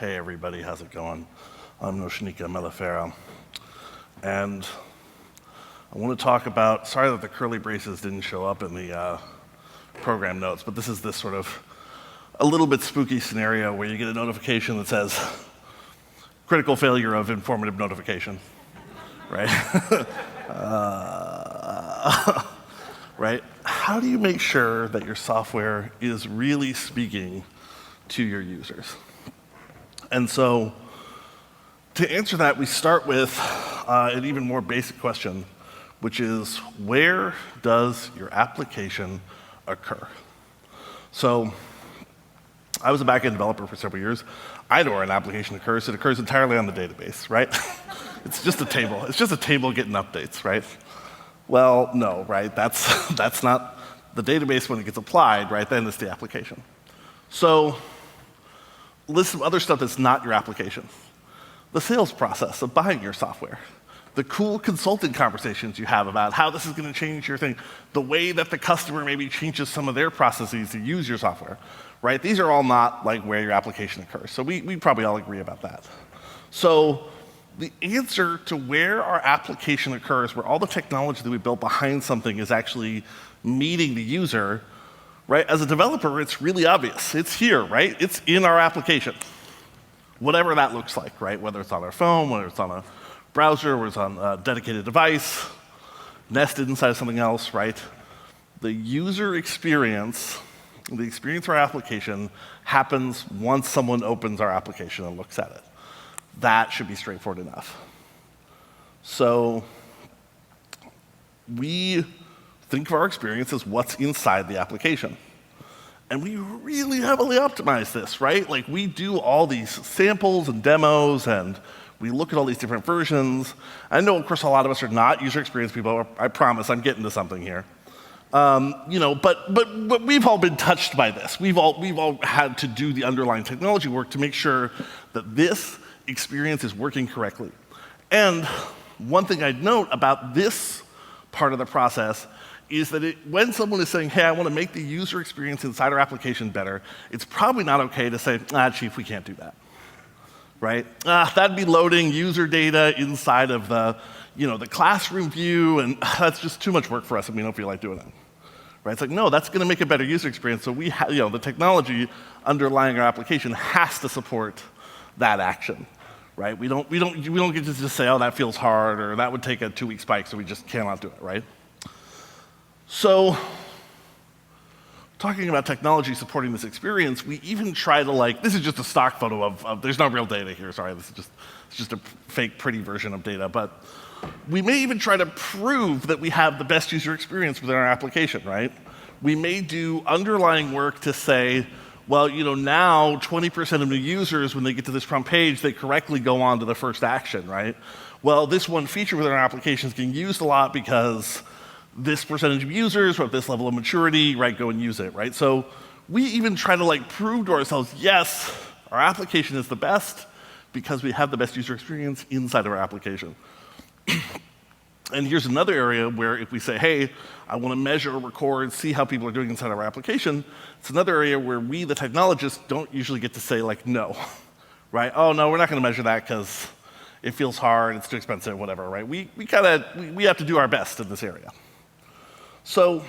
Hey everybody, how's it going? I'm Nočnica Mellifera. And I want to talk about, sorry that the curly braces didn't show up in the program notes, but this is this sort of a little bit spooky scenario where you get a notification that says, critical failure of informative notification, right? Right? How do you make sure that your software is really speaking to your users? And so, to answer that, we start with an even more basic question, which is, where does your application occur? So, I was a backend developer for several years. I know where an application occurs. It occurs entirely on the database, right? It's just a table. It's just a table getting updates, right? Well, no, right? That's not the database when it gets applied, right? Then it's the application. So, list some other stuff that's not your application. The sales process of buying your software. The cool consulting conversations you have about how this is going to change your thing. The way that the customer maybe changes some of their processes to use your software, right? These are all not like where your application occurs. So we probably all agree about that. So the answer to where our application occurs, where all the technology that we built behind something is actually meeting the user, right? As a developer, it's really obvious. It's here, right? It's in our application. Whatever that looks like, right? Whether it's on our phone, whether it's on a browser, whether it's on a dedicated device, nested inside of something else, right? The user experience, the experience of our application happens once someone opens our application and looks at it. That should be straightforward enough. So we think of our experience as what's inside the application. And we really heavily optimize this, right? Like we do all these samples and demos and we look at all these different versions. I know, of course, a lot of us are not user experience people. I promise I'm getting to something here. But we've all been touched by this. We've all had to do the underlying technology work to make sure that this experience is working correctly. And one thing I'd note about this part of the process is that when someone is saying, hey, I want to make the user experience inside our application better, it's probably not okay to say, chief, we can't do that, right? That'd be loading user data inside of the classroom view, and that's just too much work for us, and we don't feel like doing that. Right? It's like, no, that's going to make a better user experience, so the technology underlying our application has to support that action, right? We don't get to just say, oh, that feels hard, or that would take a 2-week spike, so we just cannot do it, right? So, talking about technology supporting this experience, we even try to this is just a stock photo of there's no real data here, sorry, this is just a fake pretty version of data, but we may even try to prove that we have the best user experience within our application, right? We may do underlying work to say, well, now 20% of new users, when they get to this front page, they correctly go on to the first action, right? Well, this one feature within our application is getting used a lot because this percentage of users with this level of maturity, right, go and use it, right? So we even try to prove to ourselves, yes, our application is the best because we have the best user experience inside of our application. And here's another area where if we say, hey, I want to measure, record, see how people are doing inside of our application, it's another area where we, the technologists, don't usually get to say no, right? Oh, no, we're not going to measure that because it feels hard, it's too expensive, whatever, right? We have to do our best in this area. So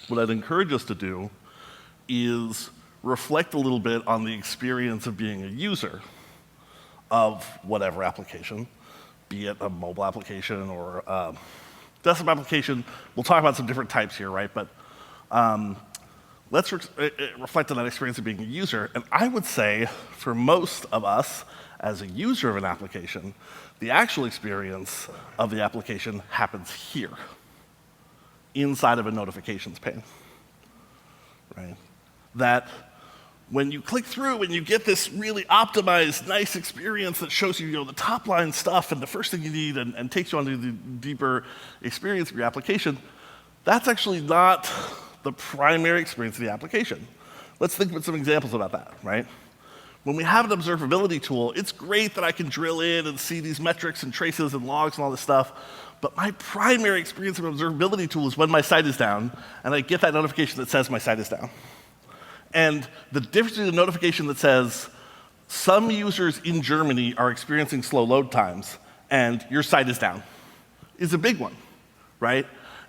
what I'd encourage us to do is reflect a little bit on the experience of being a user of whatever application, be it a mobile application or a desktop application. We'll talk about some different types here, right? But let's reflect on that experience of being a user. And I would say for most of us, as a user of an application, the actual experience of the application happens here, inside of a notifications pane, right? That when you click through and you get this really optimized, nice experience that shows you, the top line stuff and the first thing you need and takes you onto the deeper experience of your application, that's actually not the primary experience of the application. Let's think about some examples about that, right? When we have an observability tool, it's great that I can drill in and see these metrics and traces and logs and all this stuff, but my primary experience of an observability tool is when my site is down and I get that notification that says my site is down. And the difference between a notification that says some users in Germany are experiencing slow load times, and your site is down. Is a big one, right?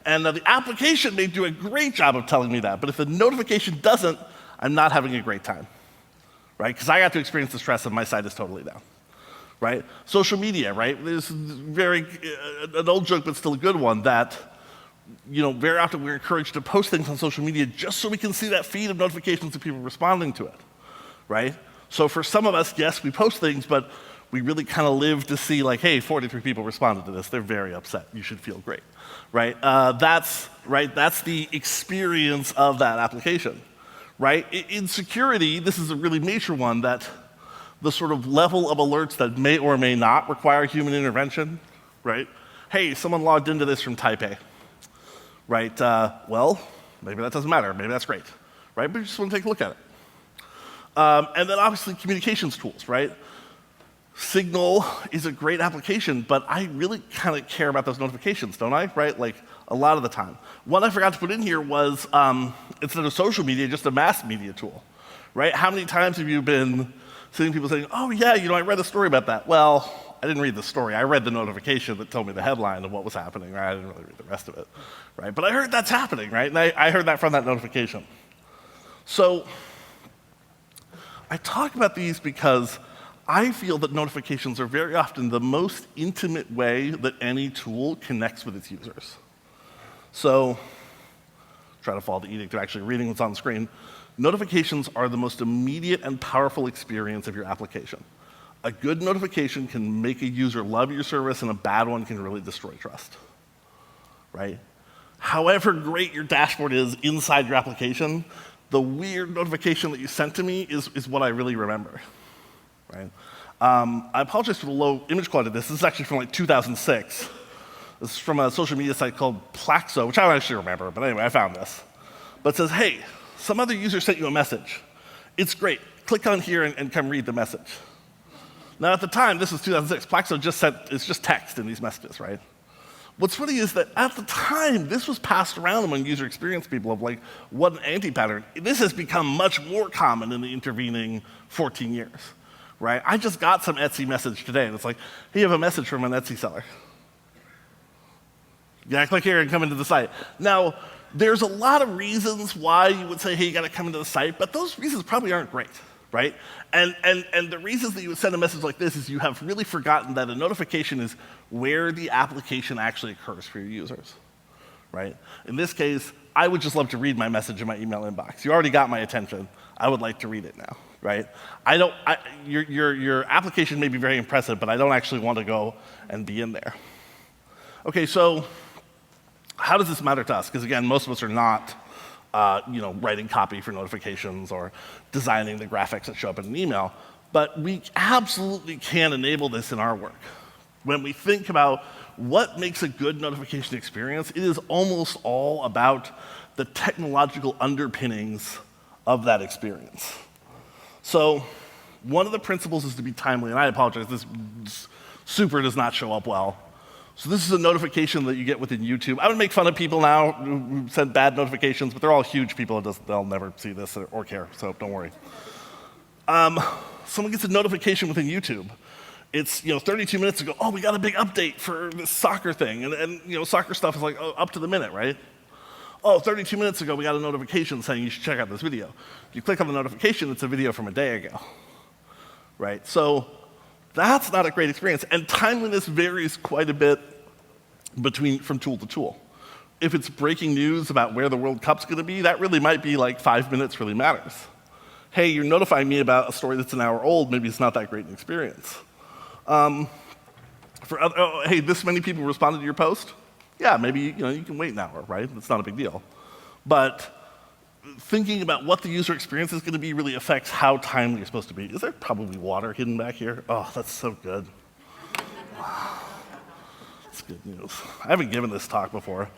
And the application may do a great job of telling me that, but if the notification doesn't, I'm not having a great time, right? Because I got to experience the stress of my site is totally down, right? Social media, right? There's an old joke, but still a good one, that very often we're encouraged to post things on social media just so we can see that feed of notifications of people responding to it, right? So for some of us, yes, we post things, but we really kind of live to see like, hey, 43 people responded to this. They're very upset. You should feel great, right? That's the experience of that application, right? In security, this is a really major one, that the sort of level of alerts that may or may not require human intervention, right? Hey, someone logged into this from type A, right? Well, maybe that doesn't matter. Maybe that's great, right? But you just want to take a look at it. And then obviously communications tools, right? Signal is a great application, but I really kind of care about those notifications, don't I? Right? Like a lot of the time. One I forgot to put in here was instead of social media, just a mass media tool, right? How many times have you been seeing people saying, "Oh yeah, I read a story about that." Well, I didn't read the story. I read the notification that told me the headline of what was happening. Right? I didn't really read the rest of it, right? But I heard that's happening, right? And I heard that from that notification. So I talk about these because I feel that notifications are very often the most intimate way that any tool connects with its users. So, try to follow the edict of actually reading what's on the screen. Notifications are the most immediate and powerful experience of your application. A good notification can make a user love your service, and a bad one can really destroy trust, right? However great your dashboard is inside your application, the weird notification that you sent to me is what I really remember. Right? I apologize for the low image quality of this. This is actually from like 2006. This is from a social media site called Plaxo, which I don't actually remember, but anyway, I found this. But it says, hey, some other user sent you a message. It's great. Click on here and come read the message. Now at the time, this was 2006, Plaxo it's just text in these messages, right? What's funny is that at the time, this was passed around among user experience people of like, what an anti-pattern. This has become much more common in the intervening 14 years. Right? I just got some Etsy message today, and it's like, hey, you have a message from an Etsy seller. Yeah, click here and come into the site. Now, there's a lot of reasons why you would say, hey, you got to come into the site, but those reasons probably aren't great, right? And the reasons that you would send a message like this is you have really forgotten that a notification is where the application actually occurs for your users, right? In this case, I would just love to read my message in my email inbox. You already got my attention. I would like to read it now. Right? Your application may be very impressive, but I don't actually want to go and be in there. Okay, so how does this matter to us? Because again, most of us are not, writing copy for notifications or designing the graphics that show up in an email, but we absolutely can enable this in our work. When we think about what makes a good notification experience, it is almost all about the technological underpinnings of that experience. So one of the principles is to be timely, and I apologize, this super does not show up well. So this is a notification that you get within YouTube. I would make fun of people now who send bad notifications, but they're all huge people. They'll never see this or care, so don't worry. Someone gets a notification within YouTube. It's 32 minutes ago, oh, we got a big update for this soccer thing, and soccer stuff is like up to the minute, right? Oh, 32 minutes ago, we got a notification saying you should check out this video. You click on the notification, it's a video from a day ago, right? So that's not a great experience. And timeliness varies quite a bit from tool to tool. If it's breaking news about where the World Cup's going to be, that really might be like 5 minutes really matters. Hey, you're notifying me about a story that's an hour old, maybe it's not that great an experience. Hey, this many people responded to your post? Yeah, maybe you can wait an hour, right? It's not a big deal. But thinking about what the user experience is going to be really affects how timely you're supposed to be. Is there probably water hidden back here? Oh, that's so good. That's good news. I haven't given this talk before.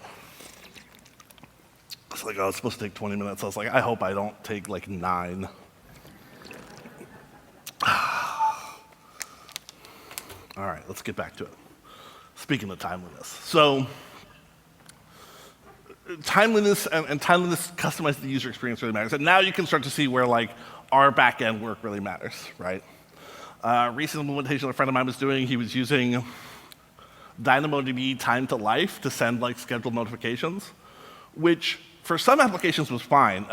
It's like, it's supposed to take 20 minutes. I was like, I hope I don't take like 9. All right, let's get back to it. Speaking of timeliness. So timeliness and timeliness customized to the user experience really matters. And now you can start to see where like our back-end work really matters, right? Recent implementation a friend of mine was doing, he was using DynamoDB time to life to send like scheduled notifications, which for some applications was fine.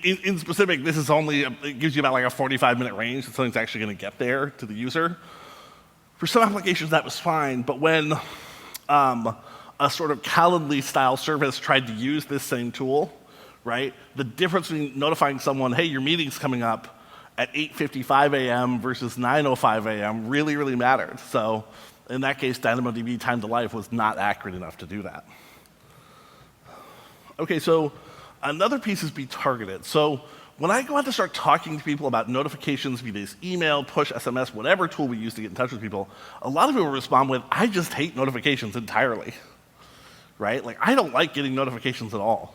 In specific, this is only, it gives you about like a 45-minute range that something's actually going to get there to the user. For some applications that was fine, but when a sort of Calendly-style service tried to use this same tool, right, the difference between notifying someone, hey, your meeting's coming up at 8:55 a.m. versus 9:05 a.m. really, really mattered. So in that case, DynamoDB time to life was not accurate enough to do that. Okay, so another piece is be targeted. So when I go out to start talking to people about notifications, be this email, push, SMS, whatever tool we use to get in touch with people, a lot of people respond with, I just hate notifications entirely, right? Like, I don't like getting notifications at all.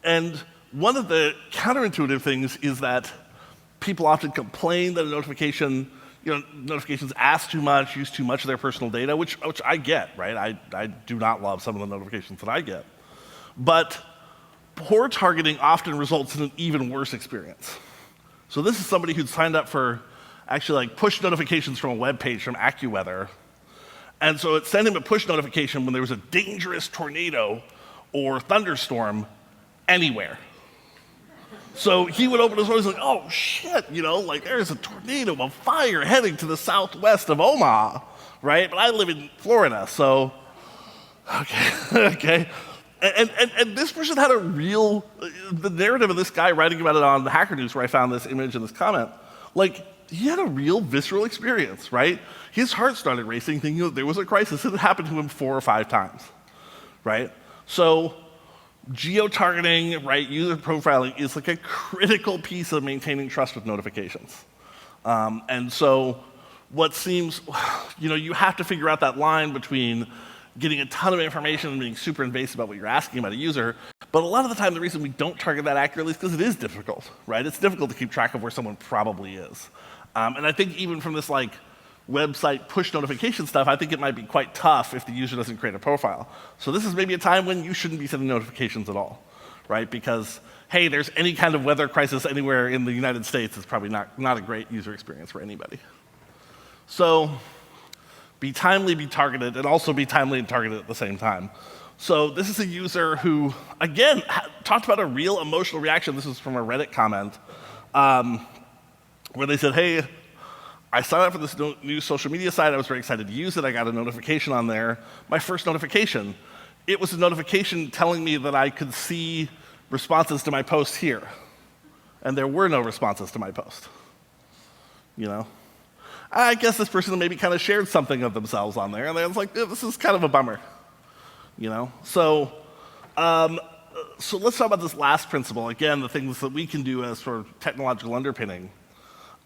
And one of the counterintuitive things is that people often complain that a notification, notifications ask too much, use too much of their personal data, which I get, right? I do not love some of the notifications that I get. But poor targeting often results in an even worse experience. So this is somebody who'd signed up for actually like push notifications from a web page from AccuWeather. And so it sent him a push notification when there was a dangerous tornado or thunderstorm anywhere. So he would open his phone and he's like, oh shit, like there's a tornado, a fire heading to the southwest of Omaha, right? But I live in Florida, so, okay. And this person had the narrative of this guy writing about it on the Hacker News, where I found this image and this comment, like, he had a real visceral experience, right? His heart started racing, thinking that there was a crisis. It had happened to him 4 or 5 times, right? So geo-targeting, right, user profiling is like a critical piece of maintaining trust with notifications. And so what seems, you have to figure out that line between getting a ton of information and being super invasive about what you're asking about a user. But a lot of the time, the reason we don't target that accurately is because it is difficult, right? It's difficult to keep track of where someone probably is. And I think even from this like website push notification stuff, I think it might be quite tough if the user doesn't create a profile. So this is maybe a time when you shouldn't be sending notifications at all, right? Because, hey, there's any kind of weather crisis anywhere in the United States, it's probably not a great user experience for anybody. So be timely, be targeted, and also be timely and targeted at the same time. So this is a user who, again, talked about a real emotional reaction. This is from a Reddit comment, where they said, hey, I signed up for this new social media site. I was very excited to use it. I got a notification on there. My first notification, it was a notification telling me that I could see responses to my post here. And there were no responses to my post. I guess this person maybe kind of shared something of themselves on there, and I was like, this is kind of a bummer. So let's talk about this last principle. Again, the things that we can do as sort of technological underpinning.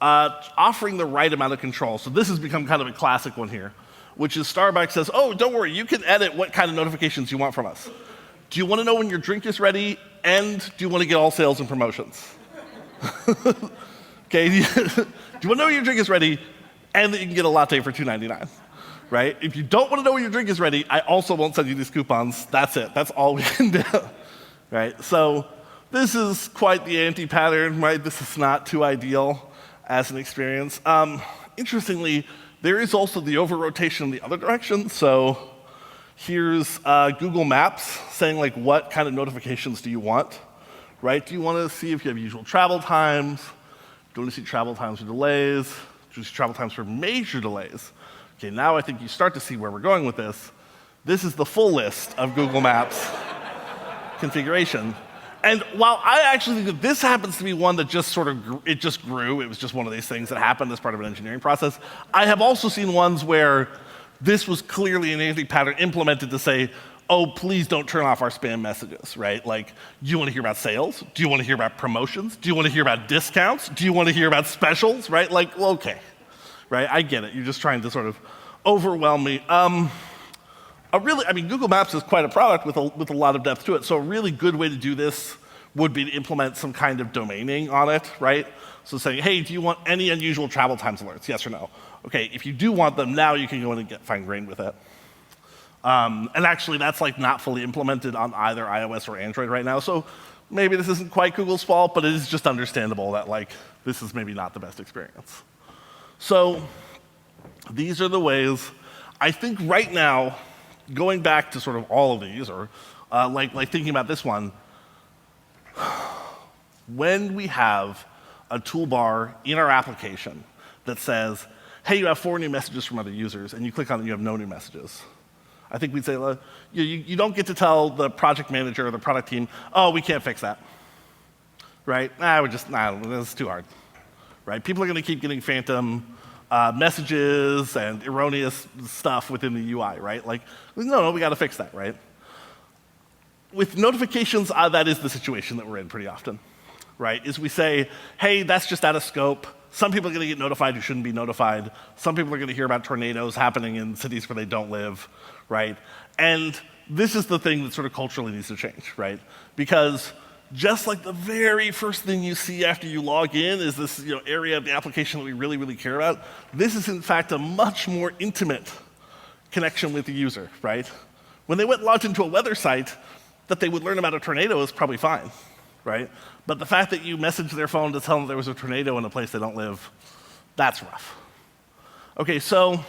Offering the right amount of control. So this has become kind of a classic one here, which is Starbucks says, oh, don't worry, you can edit what kind of notifications you want from us. Do you want to know when your drink is ready, and do you want to get all sales and promotions? Okay, do you want to know when your drink is ready, and that you can get a latte for $2.99, right? If you don't want to know when your drink is ready, I also won't send you these coupons. That's it. That's all we can do, right? So this is quite the anti-pattern, right? This is not too ideal as an experience. Interestingly, there is also the over-rotation in the other direction. So here's Google Maps saying, like, what kind of notifications do you want, right? Do you want to see if you have usual travel times? Do you want to see travel times or delays? Do you see travel times for major delays? Okay, now I think you start to see where we're going with this. This is the full list of Google Maps configuration. And while I actually think that this happens to be one that just sort of grew, it was just one of these things that happened as part of an engineering process, I have also seen ones where this was clearly an anti-pattern implemented to say, oh, please don't turn off our spam messages, right? Like, do you want to hear about sales? Do you want to hear about promotions? Do you want to hear about discounts? Do you want to hear about specials, right? Like, well, okay, right? I get it. You're just trying to sort of overwhelm me. Google Maps is quite a product with a lot of depth to it, so a really good way to do this would be to implement some kind of domaining on it, right? So saying, hey, do you want any unusual travel times alerts, yes or no? Okay, if you do want them, now you can go in and get fine-grained with it. And actually, that's like not fully implemented on either iOS or Android right now, so maybe this isn't quite Google's fault, but it is just understandable that like this is maybe not the best experience. So these are the ways. I think right now, going back to sort of all of these, or like thinking about this one, when we have a toolbar in our application that says, hey, you have 4 new messages from other users, and you click on it, you have no new messages. I think we'd say, you don't get to tell the project manager or the product team, oh, we can't fix that, right? That's too hard, right? People are going to keep getting phantom messages and erroneous stuff within the UI, right? Like, no, we got to fix that, right? With notifications, that is the situation that we're in pretty often, right? Is we say, hey, that's just out of scope. Some people are going to get notified who shouldn't be notified. Some people are going to hear about tornadoes happening in cities where they don't live, right? And this is the thing that sort of culturally needs to change, right? Because just like the very first thing you see after you log in is this area of the application that we really, really care about, this is in fact a much more intimate connection with the user, right? When they went and logged into a weather site, that they would learn about a tornado is probably fine, right? But the fact that you messaged their phone to tell them there was a tornado in a place they don't live, that's rough. Okay, so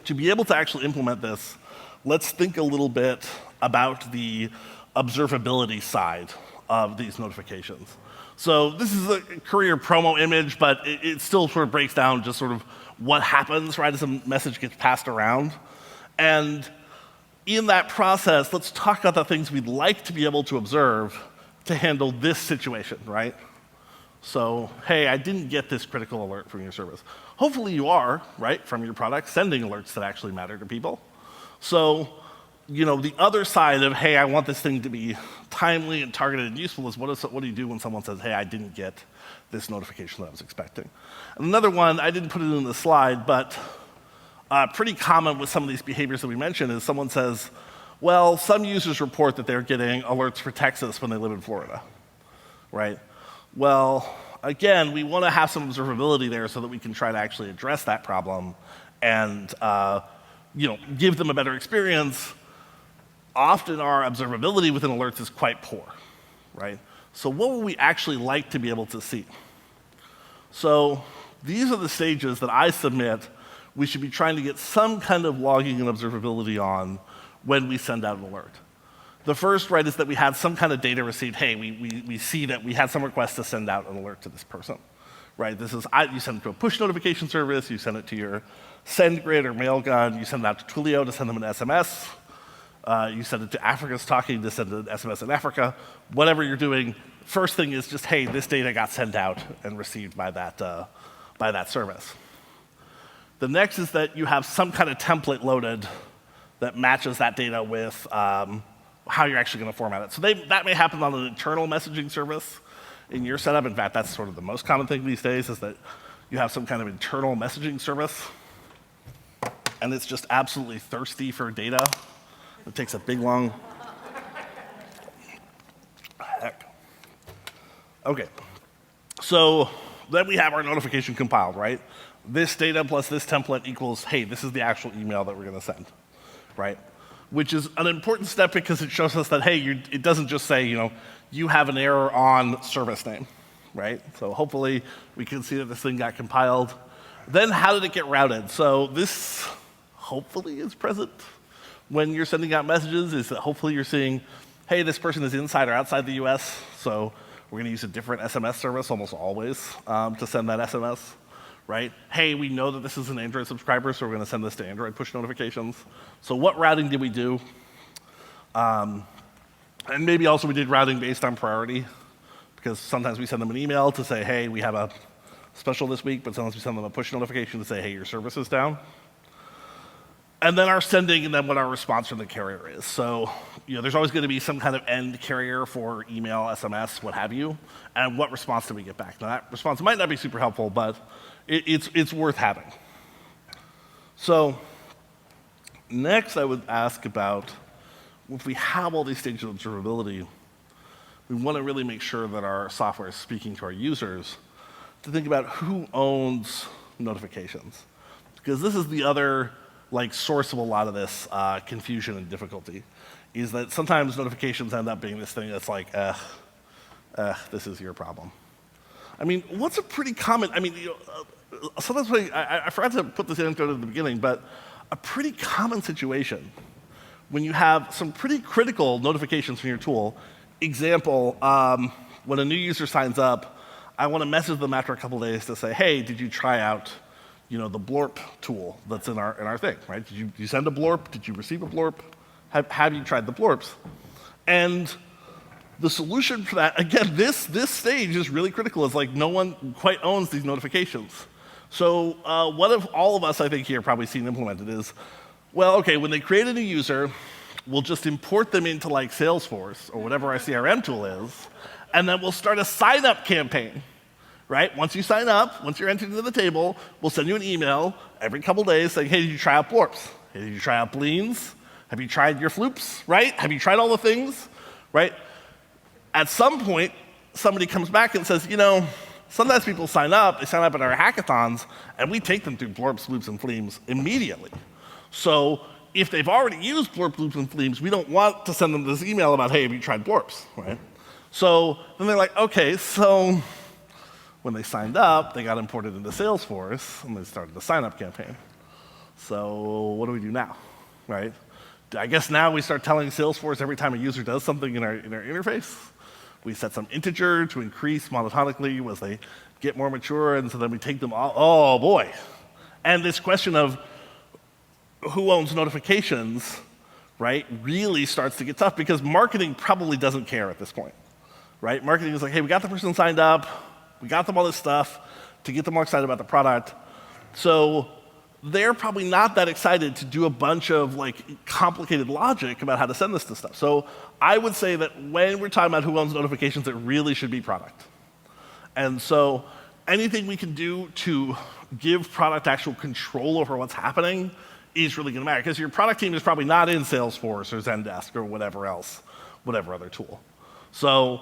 to be able to actually implement this, let's think a little bit about the observability side of these notifications. So this is a career promo image, but it still sort of breaks down just sort of what happens, right, as a message gets passed around. And in that process, let's talk about the things we'd like to be able to observe to handle this situation, right? So, hey, I didn't get this critical alert from your service. Hopefully you are, right, from your product, sending alerts that actually matter to people. So, the other side of, hey, I want this thing to be timely and targeted and useful is what do you do when someone says, hey, I didn't get this notification that I was expecting? And another one, I didn't put it in the slide, but pretty common with some of these behaviors that we mentioned is someone says, well, some users report that they're getting alerts for Texas when they live in Florida, right? Well, again, we want to have some observability there so that we can try to actually address that problem and give them a better experience. Often our observability within alerts is quite poor, right? So what would we actually like to be able to see? So these are the stages that I submit we should be trying to get some kind of logging and observability on when we send out an alert. The first, right, is that we had some kind of data received. Hey, we see that we had some request to send out an alert to this person, right? This is, you send it to a push notification service, you send it to your SendGrid or Mailgun, you send it out to Twilio to send them an SMS, you send it to Africa's Talking to send an SMS in Africa. Whatever you're doing, first thing is just, hey, this data got sent out and received by that service. The next is that you have some kind of template loaded that matches that data with how you're actually going to format it. So that may happen on an internal messaging service in your setup. In fact, that's sort of the most common thing these days is that you have some kind of internal messaging service, and it's just absolutely thirsty for data. It takes a big, long... Heck. Okay. So then we have our notification compiled, right? This data plus this template equals, hey, this is the actual email that we're going to send, right? Which is an important step because it shows us that, hey, it doesn't just say, you have an error on service name, right? So hopefully we can see that this thing got compiled. Then how did it get routed? So this hopefully is present when you're sending out messages, is that hopefully you're seeing, hey, this person is inside or outside the US, so we're going to use a different SMS service almost always to send that SMS. Right? Hey, we know that this is an Android subscriber, so we're going to send this to Android push notifications. So what routing did we do? And maybe also we did routing based on priority, because sometimes we send them an email to say, hey, we have a special this week, but sometimes we send them a push notification to say, hey, your service is down. And then our sending, and then what our response from the carrier is. So, there's always going to be some kind of end carrier for email, SMS, what have you, and what response do we get back? Now, that response might not be super helpful, but it's worth having. So next I would ask about, if we have all these stages of observability, we want to really make sure that our software is speaking to our users to think about who owns notifications. Because this is the other source of a lot of this confusion and difficulty, is that sometimes notifications end up being this thing that's like, this is your problem. I mean, what's a pretty common, sometimes I forgot to put this anecdote at the beginning, but a pretty common situation when you have some pretty critical notifications from your tool. Example, when a new user signs up, I want to message them after a couple days to say, hey, did you try out the blorp tool that's in our thing, right? Did you send a blorp? Did you receive a blorp? Have you tried the blorps? And the solution for that, again, this stage is really critical. It's like no one quite owns these notifications. So what if all of us, I think, here probably seen implemented is, well, okay, when they create a new user, we'll just import them into like Salesforce or whatever our CRM tool is, and then we'll start a sign-up campaign, right? Once you sign up, once you're entered into the table, we'll send you an email every couple days saying, hey, did you try out blorps? Hey, did you try out bleens? Have you tried your floops, right? Have you tried all the things, right? At some point, somebody comes back and says, sometimes people sign up, they sign up at our hackathons, and we take them through blorps, floops, and fleams immediately. So if they've already used blorp, floops, and fleams, we don't want to send them this email about, hey, have you tried blorps, right? So then they're like, okay, so when they signed up, they got imported into Salesforce, and they started the sign-up campaign. So what do we do now, right? I guess now we start telling Salesforce every time a user does something in our interface. We set some integer to increase monotonically as they get more mature, and so then we take them all. Oh, boy. And this question of who owns notifications, right, really starts to get tough because marketing probably doesn't care at this point, right? Marketing is like, hey, we got the person signed up. We got them all this stuff to get them more excited about the product. So they're probably not that excited to do a bunch of complicated logic about how to send this to stuff. So I would say that when we're talking about who owns notifications, it really should be product. And so anything we can do to give product actual control over what's happening is really going to matter, because your product team is probably not in Salesforce or Zendesk or whatever else, whatever other tool. So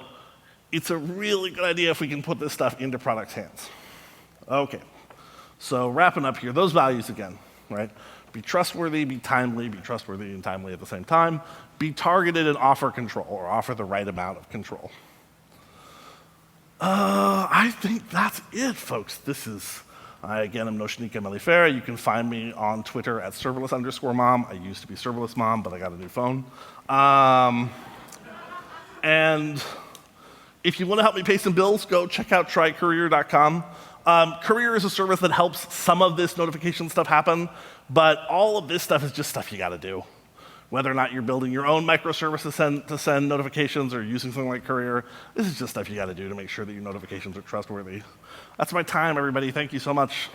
it's a really good idea if we can put this stuff into product's hands. Okay. So wrapping up here, those values again, right? Be trustworthy, be timely, be trustworthy and timely at the same time. Be targeted and offer control, or offer the right amount of control. I think that's it, folks. This is, again, I'm Nočnica Mellifera. You can find me on Twitter at serverless_mom. I used to be serverless mom, but I got a new phone. And if you want to help me pay some bills, go check out trycourier.com. Courier is a service that helps some of this notification stuff happen, but all of this stuff is just stuff you got to do. Whether or not you're building your own microservices to send notifications or using something like Courier, this is just stuff you got to do to make sure that your notifications are trustworthy. That's my time, everybody. Thank you so much.